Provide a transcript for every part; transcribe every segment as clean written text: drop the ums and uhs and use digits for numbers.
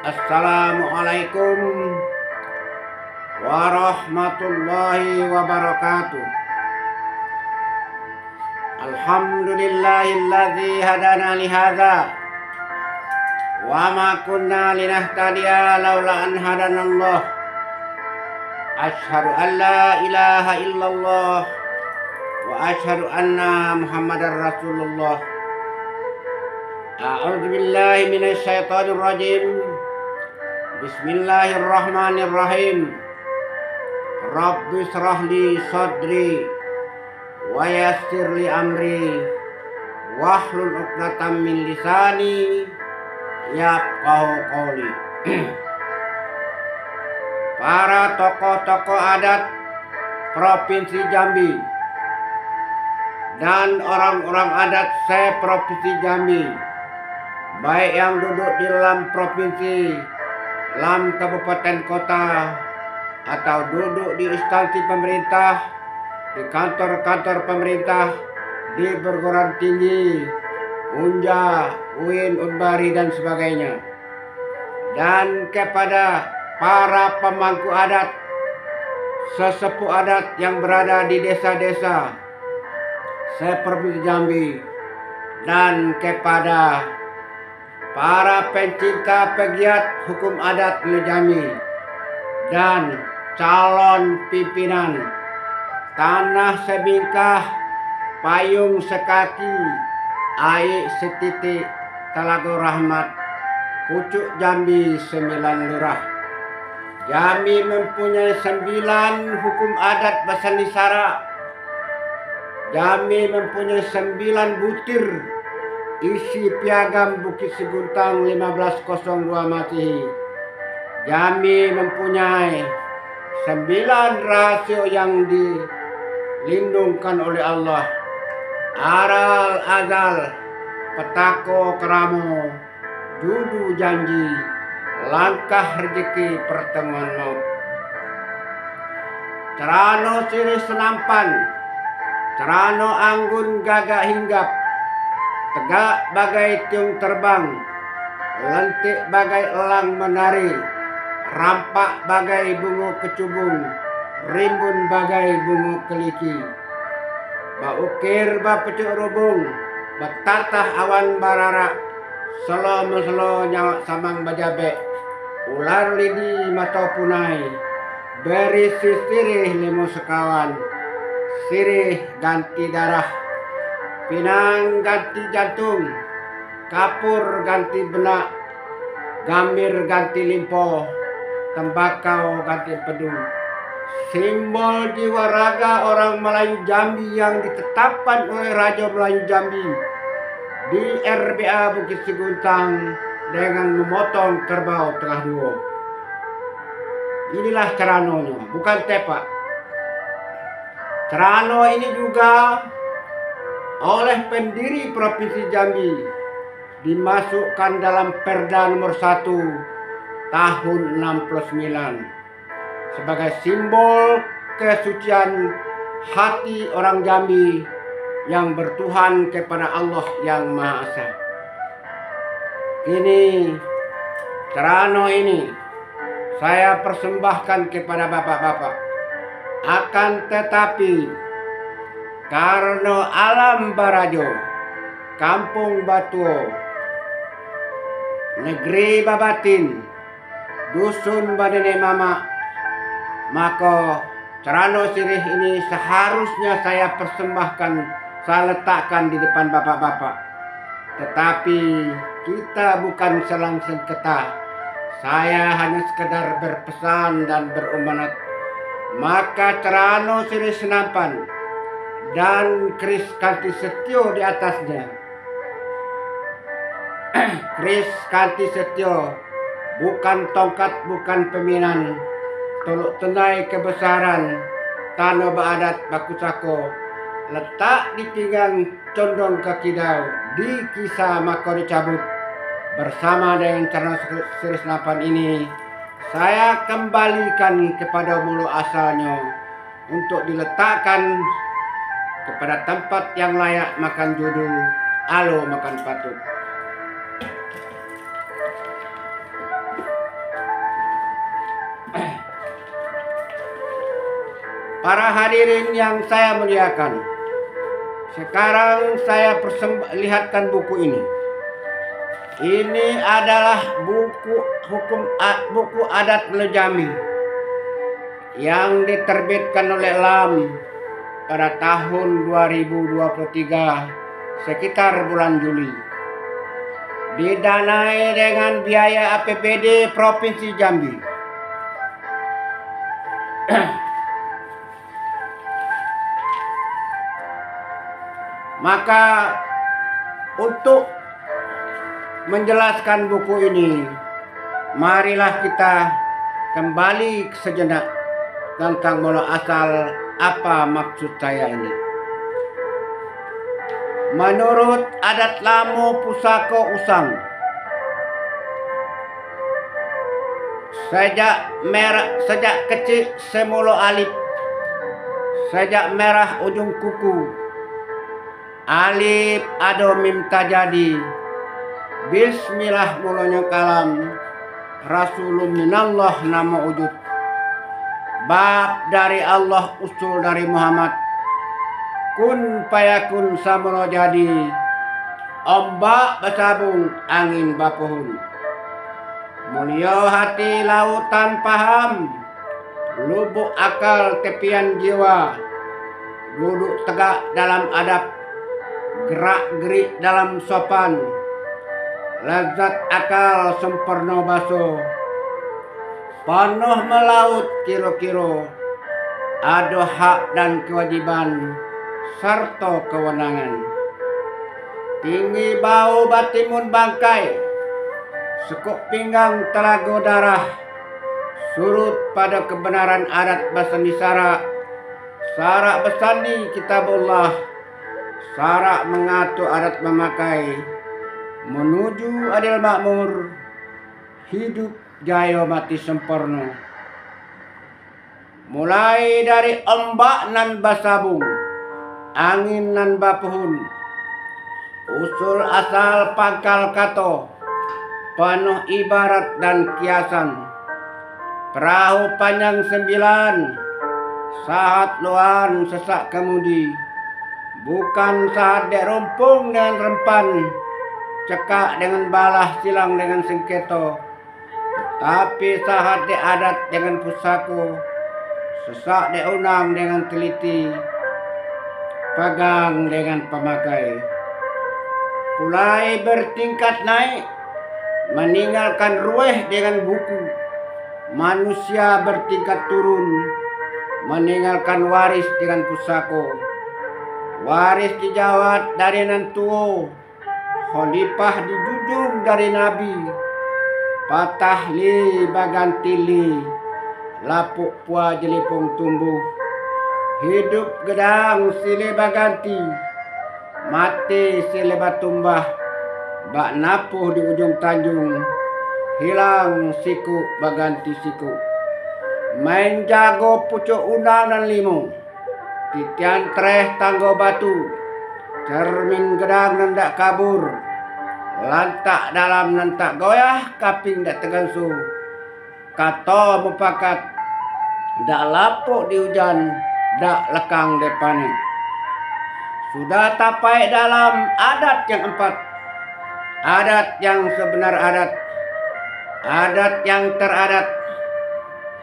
Assalamualaikum warahmatullahi wabarakatuh. Alhamdulillahilladzi hadana lihadza wa ma kunna linahtadiya laula an hadanallah. Asyhadu an la ilaha illallah wa asyhadu anna Muhammadar Rasulullah. A'udzu billahi minasy syaithanir rajim. Bismillahirrahmanirrahim. Rabbi shrah li sadri wa yassir li amri wahlul 'uqdatam min lisani yafqahu qawli. Para tokoh-tokoh adat Provinsi Jambi dan orang-orang adat se-Provinsi Jambi, baik yang duduk di dalam provinsi, dalam kabupaten kota, atau duduk di instansi pemerintah, di kantor-kantor pemerintah, di perguruan tinggi, Unja, UIN, Unbari, dan sebagainya. Dan kepada para pemangku adat, sesepuh adat yang berada di desa-desa se-Provinsi Jambi, dan kepada para pencinta pegiat hukum adat di Jambi dan calon pimpinan tanah sebingkah, payung sekaki, air setitik, Talago Rahmat, pucuk Jambi 9 lurah. Jambi mempunyai 9 hukum adat Basanisara. Jambi mempunyai 9 butir isi piagam Bukit Seguntang 1502 Masehi. Jambi mempunyai 9 rasio yang dilindungkan oleh Allah. Aral azal, petako keramo, judu janji, langkah rezeki, pertemuan maut. Cerano sirih senampan, cerano anggun gagak hinggap, tegak bagai tiung terbang, lentik bagai elang menari, rampak bagai bunga kecubung, rimbun bagai bunga keliki. Baukir bapecuk rubung, betatah awan barara, selo meselo nyawak samang bajabek, ular lidi mata punai, berisi sirih limo sekawan, sirih ganti darah, pinang ganti jantung, kapur ganti benak, gambir ganti limpo, tembakau ganti pedu. Simbol jiwa raga orang Melayu Jambi yang ditetapkan oleh Raja Melayu Jambi di RBA Bukit Seguntang dengan memotong kerbau tengah dua. Inilah ceranonya, bukan tepak. Cerano ini juga oleh pendiri Provinsi Jambi dimasukkan dalam Perda nomor 1 tahun 69 sebagai simbol kesucian hati orang Jambi yang bertuhan kepada Allah yang Maha Esa. Ini cerano ini saya persembahkan kepada bapak-bapak. Akan tetapi karena alam Barajo, kampung Batuo, negeri Babatin, dusun Badene Mama, maka cerano sirih ini seharusnya saya persembahkan, saya letakkan di depan bapak-bapak. Tetapi kita bukan selang sengketa. Saya hanya sekedar berpesan dan berumanat. Maka cerano sirih senampan dan keris kanti setio di atasnya. Keris kanti setio, bukan tongkat, bukan peminan, tolok tenai kebesaran, tanah baadat baku sako, letak di pinggang condong kaki dau, di kisah maka dicabut. Bersama dengan cerano sirih senampan ini, saya kembalikan kepada mulu asalnya untuk diletakkan kepada tempat yang layak makan jodoh, alo makan patut. para hadirin yang saya muliakan, sekarang saya lihatkan buku ini. Ini adalah buku adat Melejami yang diterbitkan oleh LAM pada tahun 2023 sekitar bulan Juli. Didanai dengan biaya APBD Provinsi Jambi. Maka untuk menjelaskan buku ini, marilah kita kembali sejenak tentang mula asal apa maksud saya ini. Menurut adat Lamu Pusako Usang, sejak kecil semulo alif, sejak merah ujung kuku, alif ado mim tajadi, bismillah mulanya kalam, rasulun minallah nama wujud, bab dari Allah usul dari Muhammad, kun payakun samulo jadi, ombak bersabung angin bapuhun, mulia hati lautan paham, lubuk akal tepian jiwa, duduk tegak dalam adab, gerak-gerik dalam sopan, lazat akal sempurna baso, penuh melaut kiro-kiro, ada hak dan kewajiban serta kewenangan. Tinggi bau batimun bangkai, sekuk pinggang telaga darah, surut pada kebenaran adat basani sarak besani kitabullah, sarak mengatur adat memakai, menuju adil makmur, hidup jaya mati sempurna. Mulai dari ombak nan basabung, angin nan bapuhun, usul asal pangkal kato, penuh ibarat dan kiasan, perahu panjang 9, saat luan sesak kemudi, bukan saat dek rumpung dengan rempan, cekak dengan balah silang dengan sengketo, tapi saat dek adat dengan pusako, sesak dek unang dengan teliti, pegang dengan pemakai. Mulai bertingkat naik, meninggalkan rueh dengan buku, manusia bertingkat turun, meninggalkan waris dengan pusako, waris dijawat dari nantuo, khalifah dijunjung dari nabi, patah li baganti li, lapuk pua jelipung tumbuh, hidup gedang sile baganti, mati sile batumbah, bak napuh di ujung tanjung, hilang siku baganti siku. Main jago pucuk undang dan limo, titian treh tanggo batu, cermin gedang nandak kabur, lantak dalam nantak goyah, kaping dak tegansu, kato mupakat, dak lapuk di hujan, dak lekang depanin. Sudah tapai dalam adat yang 4, adat yang sebenar adat, adat yang teradat,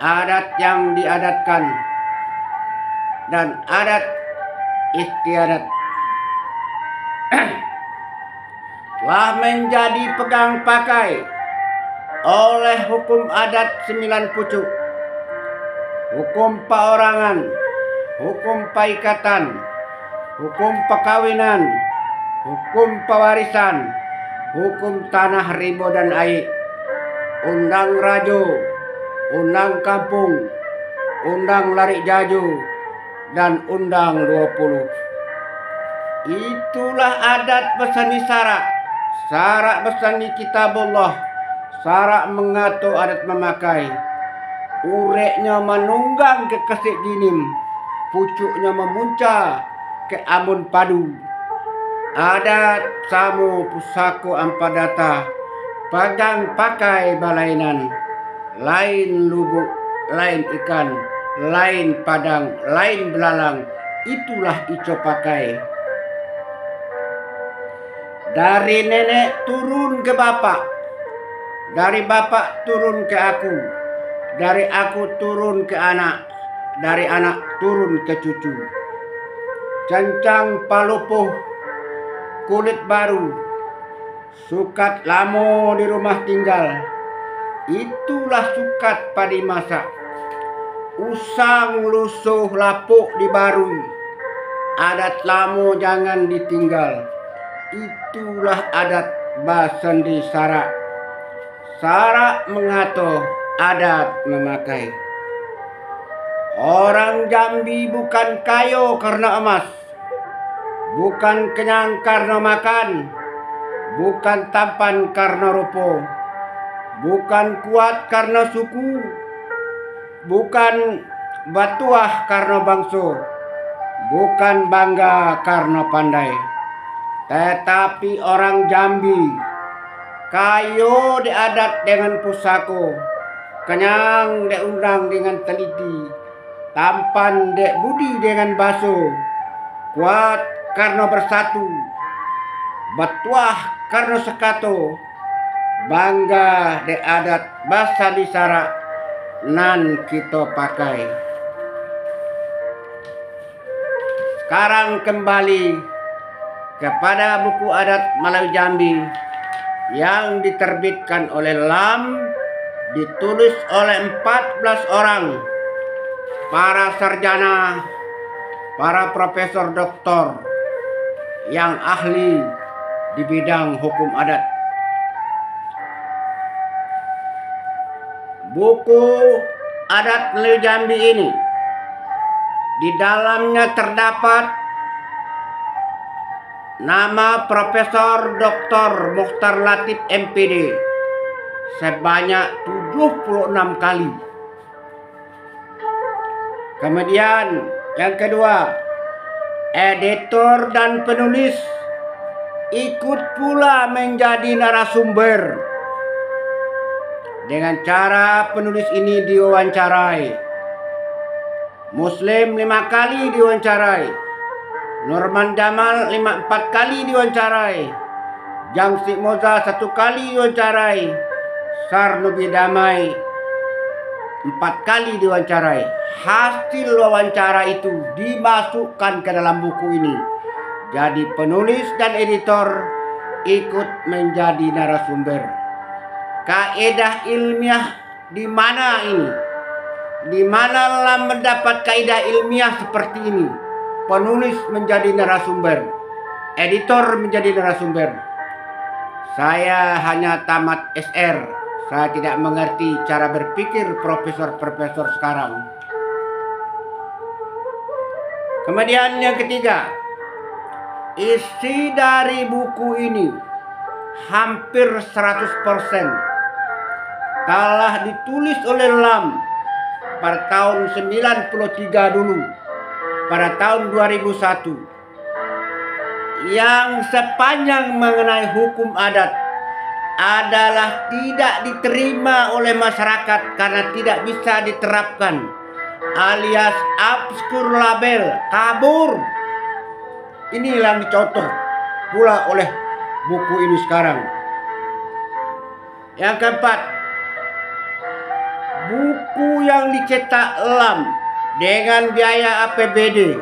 adat yang diadatkan, dan adat istiadat. Telah menjadi pegang pakai oleh hukum adat 9 pucuk, hukum perorangan, hukum paikatan, hukum perkawinan, hukum pewarisan, hukum tanah ribo dan air, undang rajo, undang kampung, undang lari jaju, dan undang 20. Itulah adat besani sarak besani kitabullah, sarak mengatur adat memakai, ureknya menunggang ke kesik dinim, pucuknya memuncak ke amun padu, adat samu pusako ampadata, pagang pakai balainan, lain lubuk, lain ikan, lain padang, lain belalang, itulah ico pakai. Dari nenek turun ke bapak, dari bapak turun ke aku, dari aku turun ke anak, dari anak turun ke cucu. Cancang palupuh, kulit baru, sukat lamo di rumah tinggal, itulah sukat padi masak. Usang lusuh lapuk dibarui, adat lamo jangan ditinggal, itulah adat basandi sarak. Sarak mengato, adat memakai. Orang Jambi bukan kayo karena emas, bukan kenyang karena makan, bukan tampan karena rupa, bukan kuat karena suku, bukan batuah karena bangsa, bukan bangga karena pandai. Tetapi orang Jambi kayo diadat dengan pusako, kenyang diundang dengan teliti, tampan dek budi dengan baso, kuat karena bersatu, batuah karena sekato, bangga dek adat basa disara nan kita pakai. Sekarang kembali kepada buku adat Melayu Jambi yang diterbitkan oleh LAM, ditulis oleh 14 orang para sarjana, para profesor doktor yang ahli di bidang hukum adat. Buku adat Melayu Jambi ini di dalamnya terdapat nama Profesor Dr. Mukhtar Latif MPD sebanyak 76 kali. Kemudian yang kedua, editor dan penulis ikut pula menjadi narasumber. Dengan cara penulis ini diwawancarai. Muslim 5 kali diwawancarai, Norman Jamal 4 kali diwawancarai, Jangsi Moza 1 kali diwawancarai, Sarnubi Damai 4 kali diwawancarai. Hasil wawancara itu dimasukkan ke dalam buku ini. Jadi penulis dan editor ikut menjadi narasumber. Kaedah ilmiah di mana ini? Di mana LAM mendapat kaidah ilmiah seperti ini? Penulis menjadi narasumber, editor menjadi narasumber. Saya hanya tamat SR. Saya tidak mengerti cara berpikir profesor-profesor sekarang. Kemudian yang ketiga, isi dari buku ini hampir 100% telah ditulis oleh LAM pada tahun 93 dulu, pada tahun 2001, yang sepanjang mengenai hukum adat adalah tidak diterima oleh masyarakat karena tidak bisa diterapkan, alias obskur label, kabur. Inilah yang dicontoh pula oleh buku ini sekarang. Yang keempat, buku yang dicetak LAM dengan biaya APBD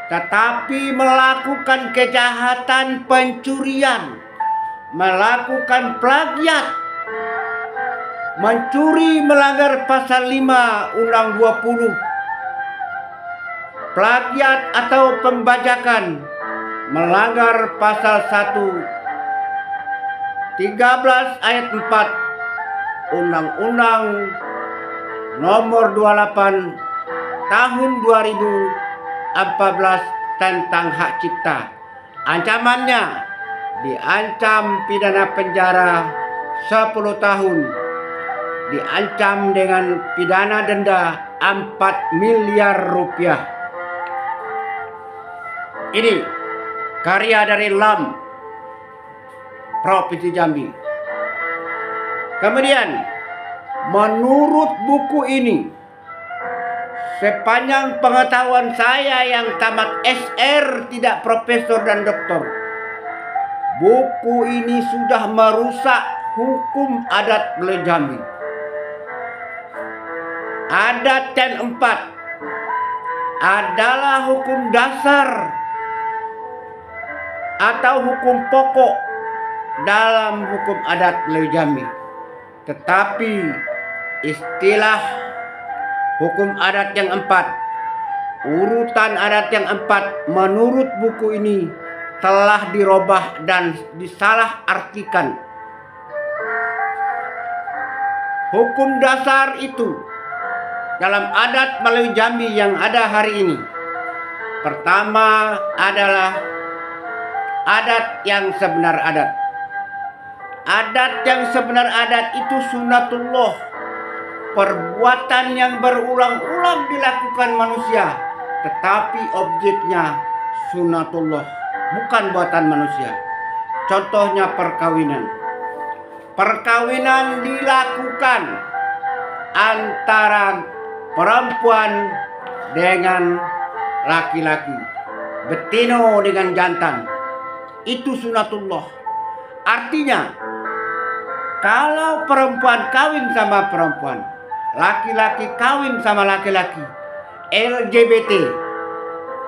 tetapi melakukan kejahatan pencurian, melakukan plagiat, mencuri melanggar pasal 5 Undang 20, plagiat atau pembajakan melanggar pasal 13 ayat 4 Undang-Undang Nomor 28 Tahun 2014 tentang hak cipta. Ancamannya diancam pidana penjara 10 tahun, diancam dengan pidana denda 4 miliar rupiah. Ini karya dari LAM Provinsi Jambi. Kemudian menurut buku ini Sepanjang pengetahuan saya yang tamat SR, tidak profesor dan doktor, buku ini sudah merusak hukum adat Bule Jambi. Adat yang 4 adalah hukum dasar atau hukum pokok dalam hukum adat Bule Jambi. Tetapi istilah hukum adat yang 4, urutan adat yang 4 menurut buku ini telah dirubah dan disalahartikan. Hukum dasar itu dalam adat Melayu Jambi yang ada hari ini, pertama adalah adat yang sebenar adat. Adat yang sebenar adat itu sunatullah, perbuatan yang berulang-ulang dilakukan manusia, tetapi objeknya sunatullah, bukan buatan manusia. Contohnya perkawinan. Perkawinan dilakukan antara perempuan dengan laki-laki, betino dengan jantan. Itu sunatullah. Artinya, kalau perempuan kawin sama perempuan, laki-laki kawin sama laki-laki, LGBT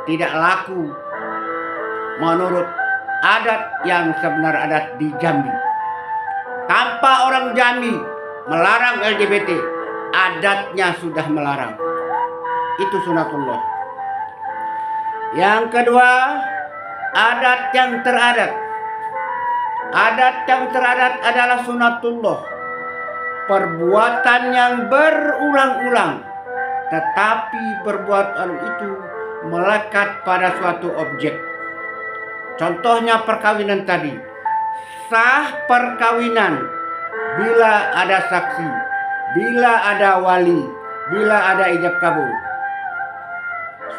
tidak laku menurut adat yang sebenar adat di Jambi. Tanpa orang Jambi melarang LGBT, adatnya sudah melarang. Itu sunatullah. Yang kedua, adat yang teradat. Adat yang teradat adalah sunatullah, perbuatan yang berulang-ulang, tetapi perbuatan itu melekat pada suatu objek. Contohnya perkawinan tadi. Sah perkawinan bila ada saksi, bila ada wali, bila ada ijab kabul.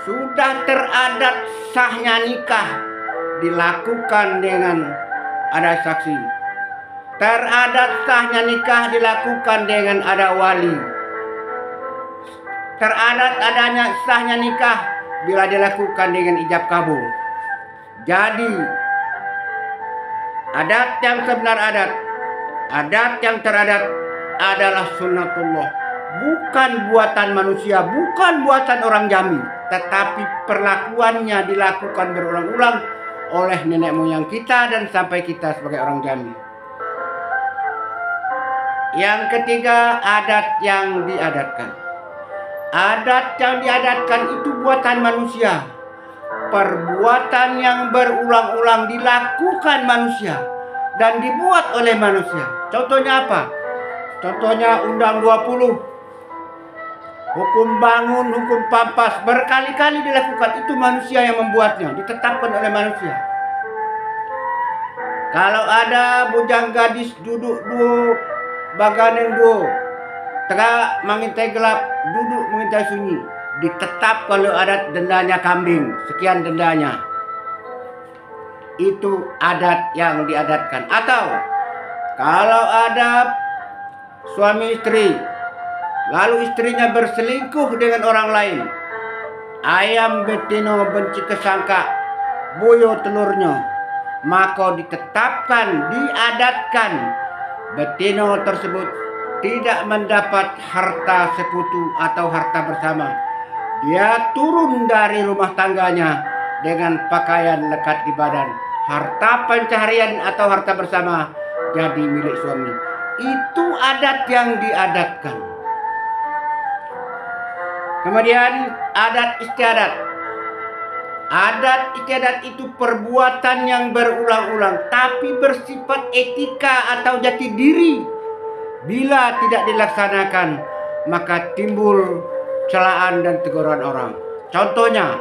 Sudah teradat sahnya nikah dilakukan dengan ada saksi. Teradat sahnya nikah dilakukan dengan ada wali. Teradat adanya sahnya nikah bila dilakukan dengan ijab kabul. Jadi adat yang sebenar adat, adat yang teradat adalah sunnatullah, bukan buatan manusia, bukan buatan orang Jambi, tetapi perlakuannya dilakukan berulang-ulang oleh nenek moyang kita dan sampai kita sebagai orang Jambi. Yang ketiga, adat yang diadatkan. Adat yang diadatkan itu buatan manusia, perbuatan yang berulang-ulang dilakukan manusia dan dibuat oleh manusia. Contohnya apa? Contohnya Undang 20, hukum bangun, hukum pampas, berkali-kali dilakukan. Itu manusia yang membuatnya, ditetapkan oleh manusia. Kalau ada bujang gadis duduk duo, baganeng duo, tengah mengintai gelap, duduk mengintai sunyi, ditetap kalau adat dendanya kambing, sekian dendanya. Itu adat yang diadatkan. Atau kalau ada suami istri, lalu istrinya berselingkuh dengan orang lain, ayam betino benci kesangka, boyo telurnya, maka ditetapkan, diadatkan betino tersebut tidak mendapat harta sekutu atau harta bersama. Dia turun dari rumah tangganya dengan pakaian lekat di badan. Harta pencaharian atau harta bersama jadi milik suami. Itu adat yang diadatkan. Kemudian adat istiadat. Adat istiadat itu perbuatan yang berulang-ulang tapi bersifat etika atau jati diri. Bila tidak dilaksanakan, maka timbul celaan dan teguran orang. Contohnya,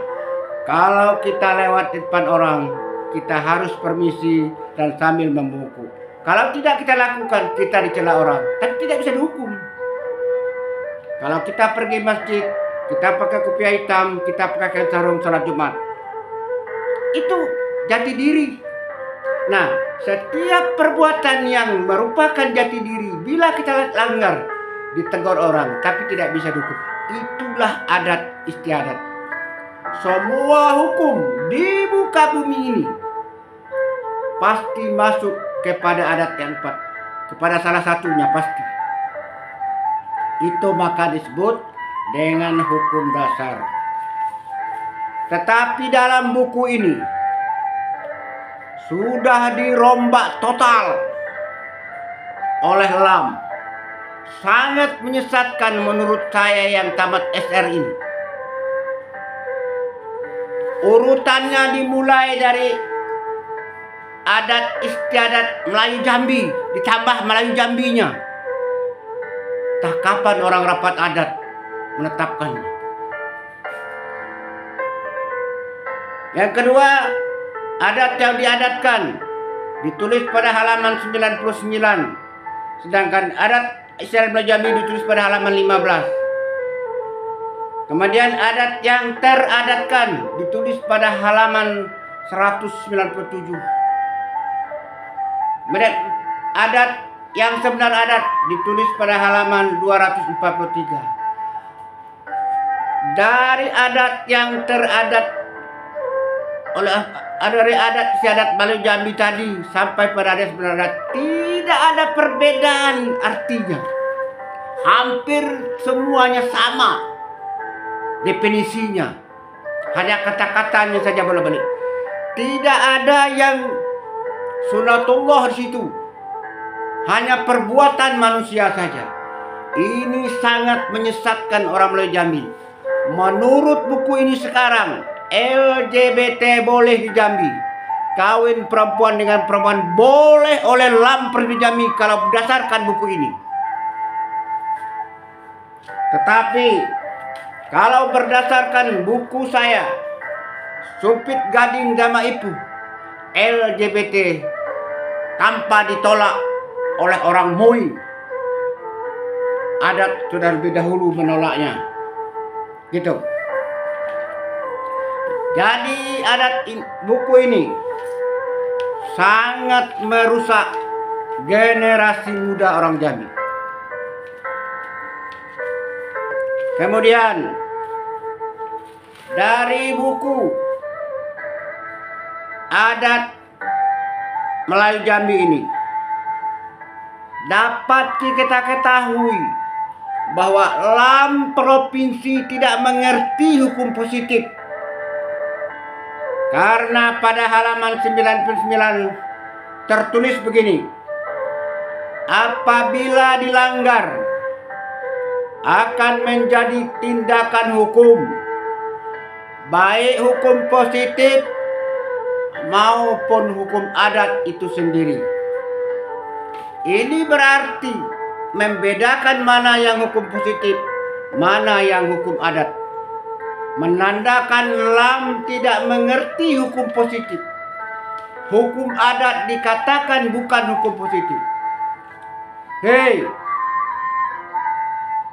kalau kita lewat di depan orang, kita harus permisi dan sambil membungkuk. Kalau tidak kita lakukan, kita dicela orang, tapi tidak bisa dihukum. Kalau kita pergi masjid, kita pakai kopiah hitam, kita pakai sarung salat Jumat, itu jati diri. Nah, setiap perbuatan yang merupakan jati diri, bila kita langgar, ditegur orang, tapi tidak bisa dihukum. itulah adat istiadat. Semua hukum di muka bumi ini pasti masuk kepada adat yang empat, kepada salah satunya pasti. Itu maka disebut dengan hukum dasar. Tetapi dalam buku ini sudah dirombak total oleh LAM. Sangat menyesatkan menurut saya yang tamat SR ini. Urutannya dimulai dari adat istiadat Melayu Jambi, ditambah Melayu Jambinya. Tak kapan orang rapat adat menetapkannya. Yang kedua, adat yang diadatkan ditulis pada halaman 99, sedangkan adat istiadat Melayu Jambi ditulis pada halaman 15. Kemudian adat yang teradatkan ditulis pada halaman 197. Kemudian adat yang sebenar adat ditulis pada halaman 243. Dari adat yang teradat dari adat istiadat Melayu Jambi tadi sampai pada adat sebenar adat tidak ada perbedaan artinya. Hampir semuanya sama definisinya. Hanya kata-katanya saja bolak-balik. Tidak ada yang sunatullah di situ. Hanya perbuatan manusia saja. Ini sangat menyesatkan orang Melayu Jambi. Menurut buku ini sekarang LGBT boleh di Jambi. Kawin perempuan dengan perempuan boleh oleh LAM Provinsi Jambi kalau berdasarkan buku ini. Tetapi kalau berdasarkan buku saya, Sumpit Gading Dama Ipu, LGBT tanpa ditolak oleh orang Mui. Adat sudah lebih dahulu menolaknya. Gitu. Jadi adat buku ini sangat merusak generasi muda orang Jambi. Kemudian dari buku adat Melayu Jambi ini dapat kita ketahui bahwa LAM provinsi tidak mengerti hukum positif. Karena pada halaman 99 tertulis begini. Apabila dilanggar akan menjadi tindakan hukum, baik hukum positif maupun hukum adat itu sendiri. Ini berarti membedakan mana yang hukum positif, mana yang hukum adat. Menandakan LAM tidak mengerti hukum positif. Hukum adat dikatakan bukan hukum positif. Hei,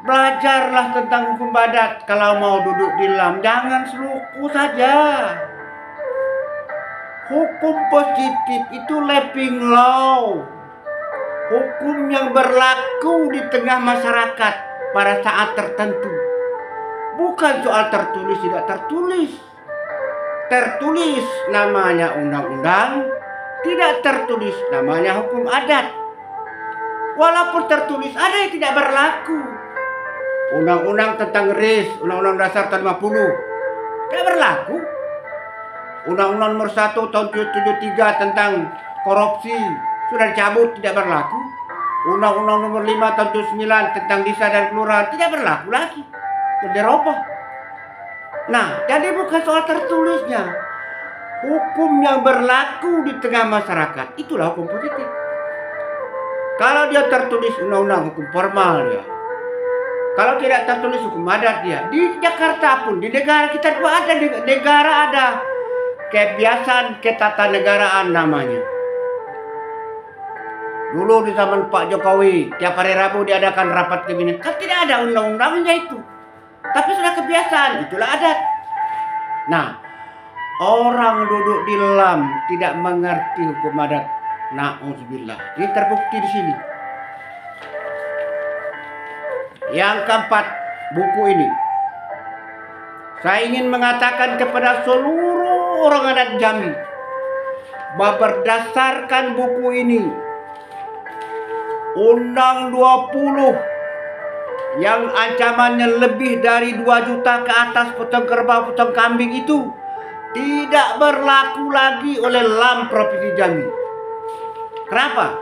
belajarlah tentang hukum adat kalau mau duduk di LAM. Jangan seluku saja. Hukum positif itu living law. Hukum yang berlaku di tengah masyarakat pada saat tertentu. Bukan soal tertulis tidak tertulis. Tertulis namanya undang-undang, tidak tertulis namanya hukum adat. Walaupun tertulis ada yang tidak berlaku. Undang-undang tentang RIS, Undang-Undang Dasar tahun 50 tidak berlaku. Undang-Undang nomor 1 tahun 73 tentang korupsi sudah dicabut, tidak berlaku. Undang-Undang nomor 5 tahun 79 tentang desa dan kelurahan tidak berlaku lagi. Dirubah. Nah, jadi bukan soal tertulisnya. Hukum yang berlaku di tengah masyarakat itulah hukum positif. Kalau dia tertulis undang-undang hukum formal dia. Kalau tidak tertulis hukum adat dia. Di Jakarta pun, di negara kita juga ada, di negara ada kebiasaan ketatanegaraan namanya. Dulu di zaman Pak Jokowi, tiap hari Rabu diadakan rapat kabinet. Kan tidak ada undang-undangnya itu. Tapi sudah kebiasaan, itulah adat. Nah, orang duduk di LAM tidak mengerti hukum adat. Na'udzubillah. Ini terbukti di sini. Yang keempat, buku ini Saya ingin mengatakan kepada seluruh orang adat Jambi bahwa berdasarkan buku ini, Undang 20 yang ancamannya lebih dari 2 juta ke atas potong kerbau, potong kambing itu tidak berlaku lagi oleh LAM Provinsi Jambi. Kenapa?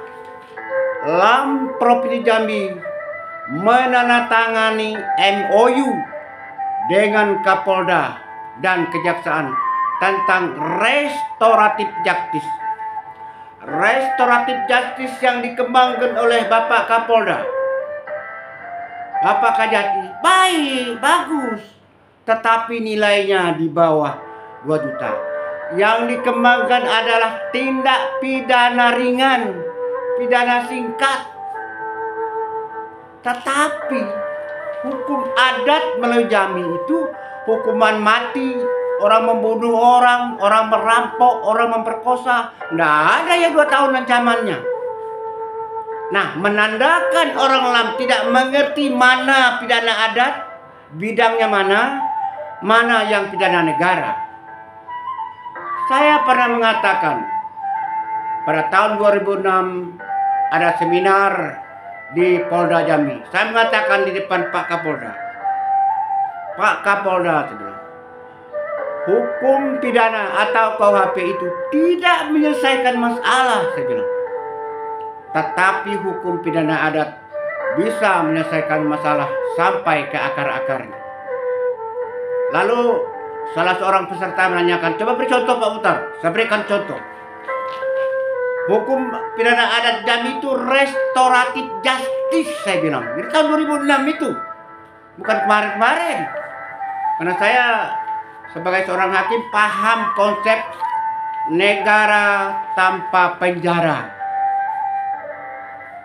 LAM Provinsi Jambi menandatangani MOU dengan Kapolda dan Kejaksaan tentang restoratif justice. Restoratif justice yang dikembangkan oleh Bapak Kapolda, Bapak Kajati, baik, bagus, tetapi nilainya di bawah 2 juta. Yang dikembangkan adalah tindak pidana ringan, pidana singkat. Tetapi hukum adat melalui Jambi itu hukuman mati, orang membunuh orang, orang merampok, orang memperkosa, nggak ada ya 2 tahun ancamannya. Nah, menandakan orang LAM tidak mengerti mana pidana adat, bidangnya mana yang pidana negara. Saya pernah mengatakan pada tahun 2006 ada seminar di Polda Jambi. Saya mengatakan di depan Pak Kapolda, Pak Kapolda, saya bilang, hukum pidana atau KUHP itu tidak menyelesaikan masalah, saya bilang. Tetapi hukum pidana adat bisa menyelesaikan masalah sampai ke akar-akarnya. Lalu salah seorang peserta menanyakan, coba beri contoh Pak Mutar. Saya berikan contoh. Hukum pidana adat Jambi itu restoratif justice, saya bilang. Dari tahun 2006 itu. Bukan kemarin-kemarin. Karena saya sebagai seorang hakim paham konsep negara tanpa penjara.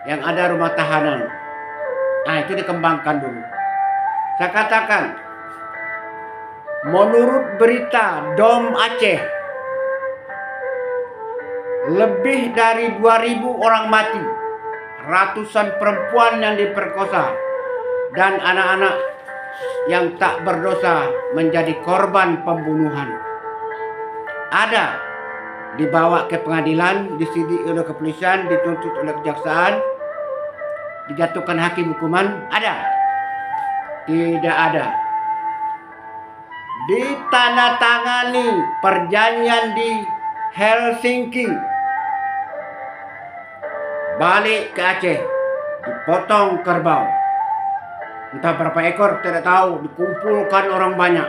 Yang ada rumah tahanan. Nah, itu dikembangkan dulu. Saya katakan, menurut berita DOM Aceh, lebih dari 2.000 orang mati, ratusan perempuan yang diperkosa, dan anak-anak yang tak berdosa menjadi korban pembunuhan. Ada dibawa ke pengadilan, disidik oleh kepolisian, dituntut oleh kejaksaan, dijatuhkan hakim hukuman. Ada? Tidak ada. Ditandatangani perjanjian di Helsinki, balik ke Aceh, dipotong kerbau, entah berapa ekor tidak tahu, dikumpulkan orang banyak.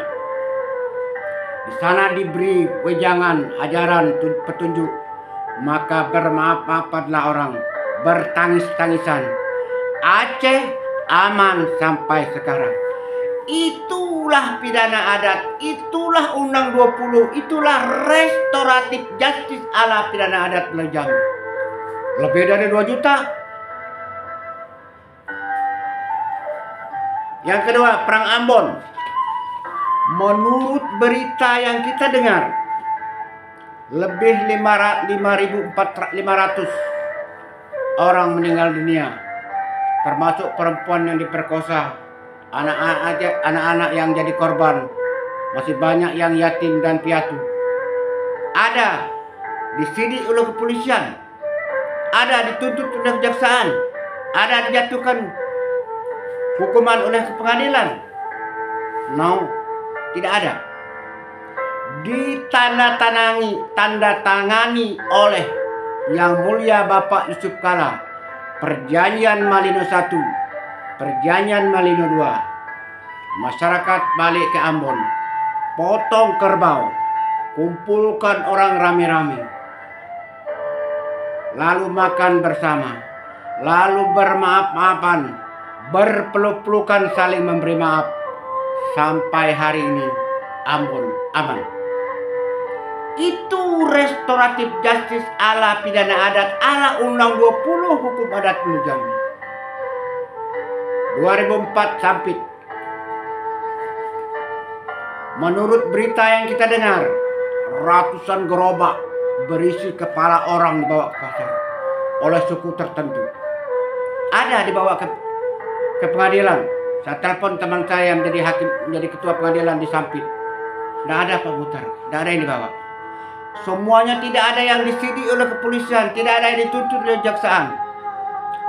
Di sana diberi wejangan, ajaran, petunjuk, maka bermaaf-maafanlah orang, bertangis-tangisan. Aceh aman sampai sekarang. Itulah pidana adat, itulah Undang 20, itulah restoratif justice ala pidana adat melalui Jambi. Lebih dari 2 juta. Yang kedua, Perang Ambon. Menurut berita yang kita dengar, lebih 5.500 orang meninggal dunia, termasuk perempuan yang diperkosa, anak-anak yang jadi korban, masih banyak yang yatim dan piatu. Ada disidik oleh kepolisian, ada dituntut oleh kejaksaan, ada dijatuhkan hukuman oleh pengadilan. No, tidak ada. Ditandatangani oleh Yang Mulia Bapak Yusuf Kala, Perjanjian Malino I, Perjanjian Malino II. Masyarakat balik ke Ambon, potong kerbau, kumpulkan orang rame-rame, lalu makan bersama, lalu bermaaf-maafan, berpeluk-pelukan, saling memberi maaf. Sampai hari ini Ambon aman. Itu restoratif justice ala pidana adat, ala Undang 20 hukum adat Jambi. 2004 Sampit. Menurut berita yang kita dengar, ratusan gerobak berisi kepala orang dibawa ke pasar oleh suku tertentu. Ada dibawa ke pengadilan. Saya telepon teman saya yang menjadi hakim, menjadi ketua pengadilan di Sampit. Tidak ada Pak Muhtar, tidak ada yang dibawa. Semuanya tidak ada yang disidik oleh kepolisian, tidak ada yang dituntut oleh jaksaan.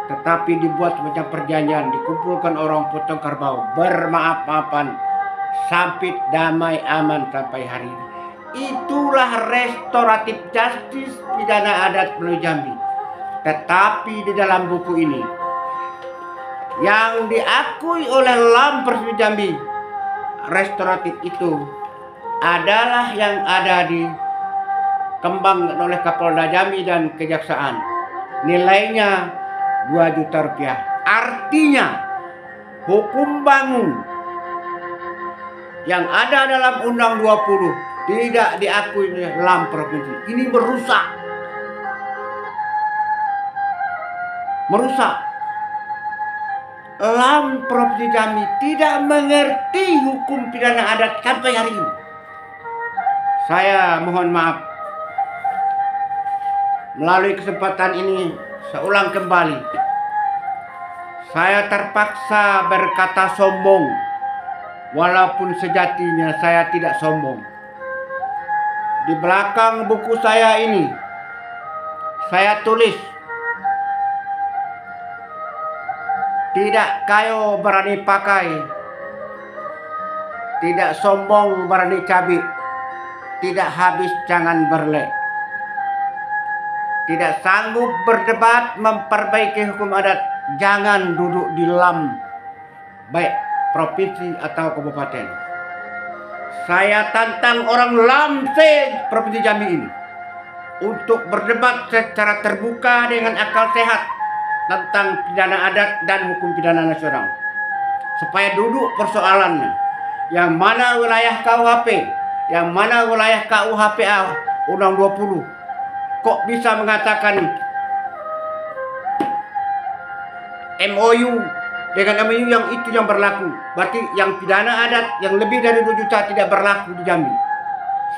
Tetapi dibuat semacam perjanjian, dikumpulkan orang potong kerbau, bermaaf-maafan, sampai damai aman sampai hari ini. Itulah restoratif justice pidana adat Melayu Jambi. Tetapi di dalam buku ini yang diakui oleh LAM Provinsi Jambi, restoratif itu adalah yang ada di kembang oleh Kapolda Jambi dan Kejaksaan. Nilainya 2 juta rupiah. Artinya hukum bangun yang ada dalam Undang 20 tidak diakui oleh LAM Provinsi. Ini merusak. LAM Provinsi Jambi tidak mengerti hukum pidana adat sampai hari ini. Saya mohon maaf. Melalui kesempatan ini, saya ulang kembali. Saya terpaksa berkata sombong, walaupun sejatinya saya tidak sombong. Di belakang buku saya ini, saya tulis, tidak kayo berani pakai, tidak sombong berani cabik, tidak habis jangan berlek. Tidak sanggup berdebat memperbaiki hukum adat, jangan duduk di LAM, baik provinsi atau kabupaten. Saya tantang orang LAM Provinsi Jambi ini untuk berdebat secara terbuka dengan akal sehat tentang pidana adat dan hukum pidana nasional. Supaya duduk persoalannya, yang mana wilayah KUHP, yang mana wilayah KUHPA Undang 20. Kok bisa mengatakan MOU dengan MOU yang itu yang berlaku? Berarti yang pidana adat yang lebih dari 2 juta tidak berlaku di Jambi.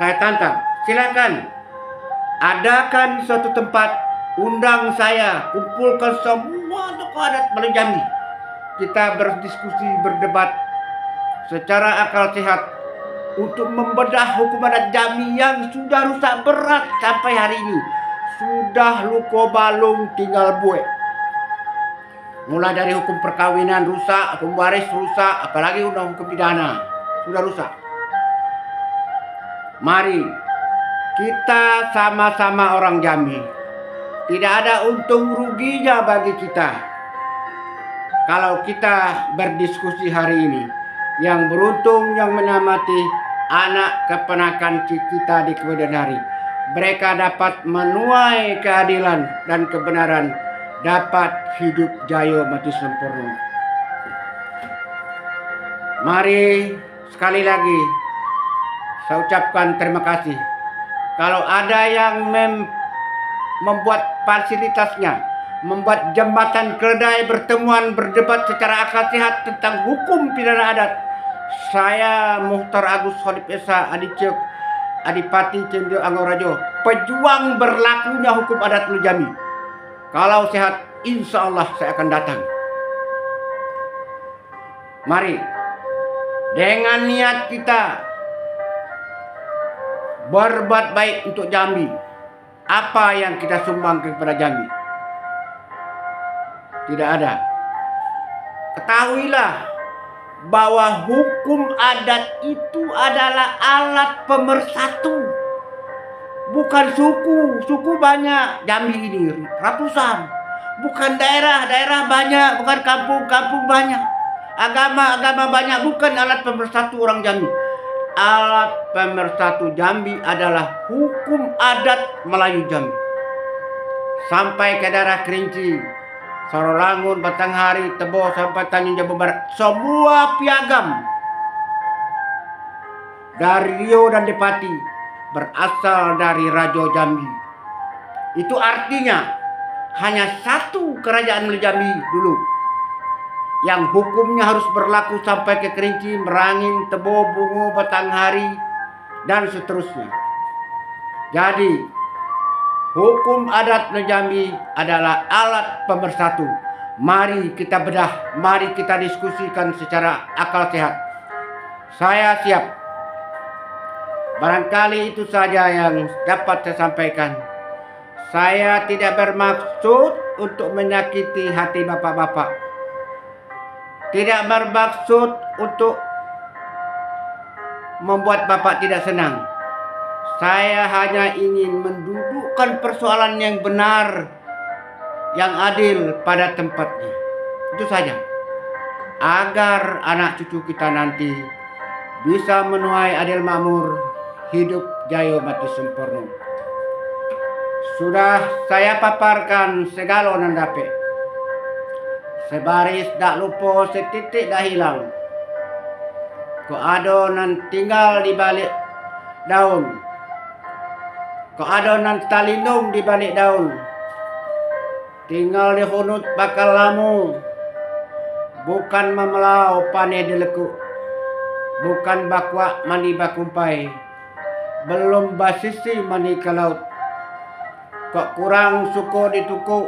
Saya tantang, silakan adakan suatu tempat, undang saya, kumpulkan semua tokoh adat Melayu Jambi. Kita berdiskusi, berdebat secara akal sehat untuk membedah hukum adat Jambi yang sudah rusak berat sampai hari ini. Sudah luko balung tinggal buek. Mulai dari hukum perkawinan rusak, hukum waris rusak, apalagi undang hukum pidana sudah rusak. Mari kita sama-sama orang Jambi. Tidak ada untung ruginya bagi kita kalau kita berdiskusi hari ini. Yang beruntung yang menyamati anak keponakan kita di kemudian hari. Mereka dapat menuai keadilan dan kebenaran, dapat hidup jaya mati sempurna. Mari sekali lagi saya ucapkan terima kasih. Kalau ada yang membuat fasilitasnya, membuat jembatan keledai bertemuan berdebat secara akal sehat tentang hukum pidana adat, saya Muhtar Agus Khalif Esa Adicek Adipati Cendio Anggorajo, pejuang berlakunya hukum adat Melayu Jambi. Kalau sehat, insya Allah saya akan datang. Mari dengan niat kita berbuat baik untuk Jambi. Apa yang kita sumbangkan kepada Jambi? Tidak ada. Ketahuilah bahwa hukum adat itu adalah alat pemersatu, bukan suku. Suku banyak Jambi ini ratusan, bukan daerah banyak, bukan kampung banyak, agama banyak, bukan alat pemersatu orang Jambi. Alat pemersatu Jambi adalah hukum adat Melayu Jambi. Sampai ke daerah Kerinci, Sorolangun, Batanghari, Tebo, sampai Tanjung Jabung Barat, semua piagam dari Rio dan Depati berasal dari Raja Jambi. Itu artinya hanya satu kerajaan Melayu Jambi dulu yang hukumnya harus berlaku sampai ke Kerinci, Merangin, Tebo, Bungo, Batanghari, dan seterusnya. Jadi hukum adat Melayu Jambi adalah alat pemersatu. Mari kita bedah, mari kita diskusikan secara akal sehat. Saya siap Barangkali itu saja yang dapat saya sampaikan. Saya tidak bermaksud untuk menyakiti hati bapak-bapak. Tidak bermaksud untuk membuat bapak tidak senang. Saya hanya ingin mendudukkan persoalan yang benar, yang adil pada tempatnya. Itu saja. Agar anak cucu kita nanti bisa menuai adil makmur, hidup jaya mati sempurna. Sudah saya paparkan segala nandape. Sebaris dak lupa, setitik dak hilang. Ko ado nan tinggal di balik daun. Ko ado nan talindung di balik daun. Tinggal di hunut bakal lamu. Bukan memelau pane dilekuk. Bukan bakwa mani bakumpai. Belum basisi mani ke laut. Kok kurang suko ditukuk,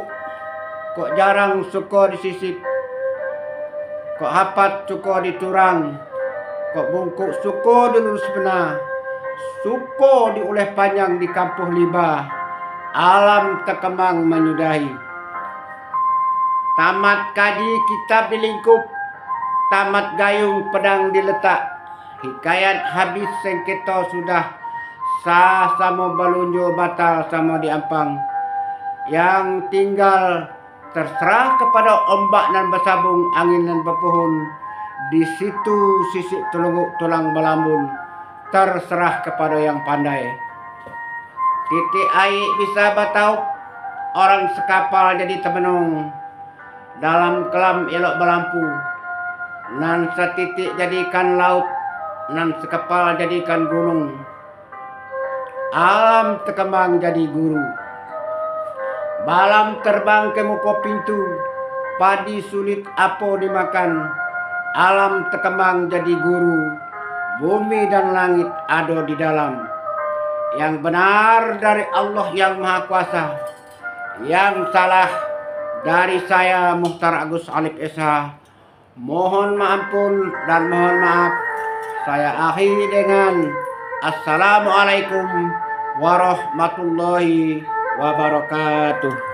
kok jarang suko disisip, kok hapat suko diturang, kok bungkuk suko dilurus benar, suko diuleh panjang di kampuh liba, alam tekemang menyudahi. Tamat kaji kitab dilingkup, tamat gayung pedang diletak, hikayat habis sengketo sudah. Sah sama balunjo batal sama diampang. Yang tinggal terserah kepada ombak dan bersabung, angin dan bepuhun. Di situ sisik telunguk tulang belambun. Terserah kepada yang pandai. Titik air bisa batauk, orang sekapal jadi temenung. Dalam kelam elok berlampu. Nan setitik jadikan laut, nan sekapal jadikan gunung. Alam tekembang jadi guru. Balam terbang ke muka pintu. Padi sulit apa dimakan. Alam tekembang jadi guru. Bumi dan langit ada di dalam. Yang benar dari Allah yang Maha Kuasa. Yang salah dari saya Mukhtar Agus Alif Esa. Mohon maampun dan mohon maaf. Saya akhiri dengan Assalamualaikum warahmatullahi wabarakatuh.